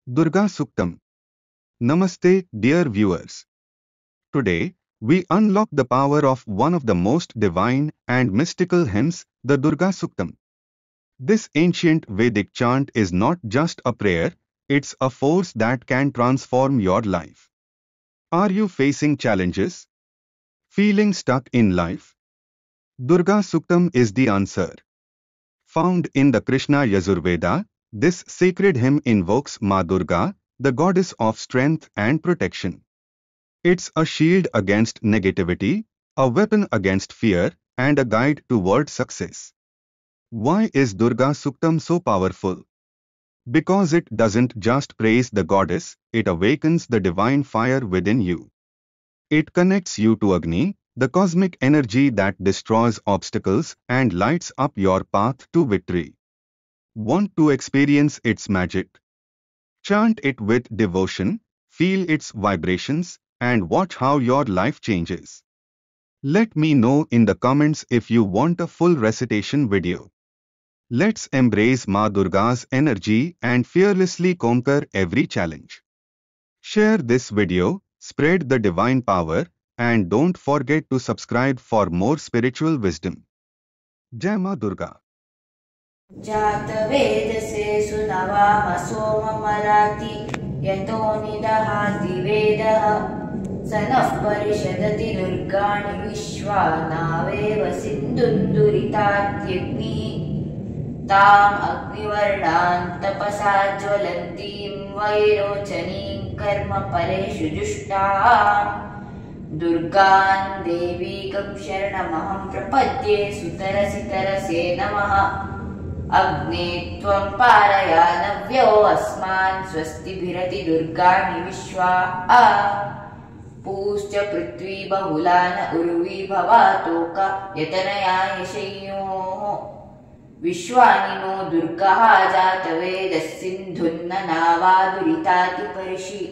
Durga Suktam. Namaste, dear viewers. Today, we unlock the power of one of the most divine and mystical hymns, the Durga Suktam. This ancient Vedic chant is not just a prayer, it's a force that can transform your life. Are you facing challenges? Feeling stuck in life? Durga Suktam is the answer. Found in the Krishna Yajurveda, this sacred hymn invokes Ma Durga, the goddess of strength and protection. It's a shield against negativity, a weapon against fear, and a guide toward success. Why is Durga Suktam so powerful? Because it doesn't just praise the goddess, it awakens the divine fire within you. It connects you to Agni, the cosmic energy that destroys obstacles and lights up your path to victory. Want to experience its magic? Chant it with devotion, feel its vibrations, and watch how your life changes. Let me know in the comments if you want a full recitation video. Let's embrace Ma Durga's energy and fearlessly conquer every challenge. Share this video, spread the divine power, and don't forget to subscribe for more spiritual wisdom. Jai Ma Durga. जातवेदसे सुनवाम सोममराति यतो निदहाति वेदः स नः परिषदति दुर्गाणि विश्वा नावेव सिन्धुन्दुरितात्यग्निः ताम् अग्निवर्णां तपसा ज्वलन्तीं वैरोचनीं कर्मफलेषु जुष्टाम् दुर्गां देवीकं शरणमहं प्रपद्ये सुतरसि तरसे नमः अग्ने त्वं पारयानव्यो अस्मान् स्वस्तिभिरति दुर्गाणि विश्वा पूश्च पृथ्वी बहुलान उर्वी भवातोक यतनयाय शय्योः विश्वानि नो दुर्गः जातवेदः सिन्धुन्न नावादुरिताति पर्षि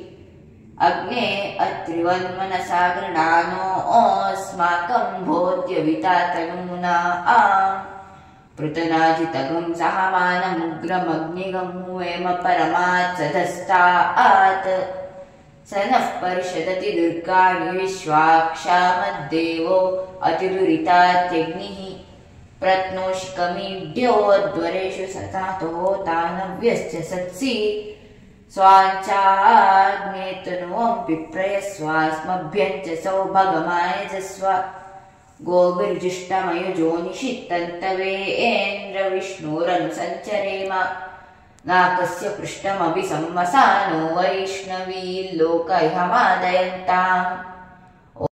अग्ने अत्रिवन्मनसा गृणानो अस्माकं भोद्यविता तनूना पृतनाजितगं सहमानमुग्रमग्निगं हुवेम परमात् सधस्तात् स नः परिषदति दुर्गाणि विश्वाक्षामद्देवो अतिदुरितात्यग्निः प्रत्नोष्कमीढ्योऽध्वरेषु सतातो तानव्यश्च सत्सि स्वाञ्चाग्नेतनुवं पिप्रयस्वास्मभ्यं च सौभगमायजस्व गोभिर्जुष्टमयुजोनिषित्तन्तवेन्द्रविष्णुरनुसञ्चरेम नाकस्य पृष्ठमभि संवसानो वैष्णवील्लोक इह मादयन्ताम्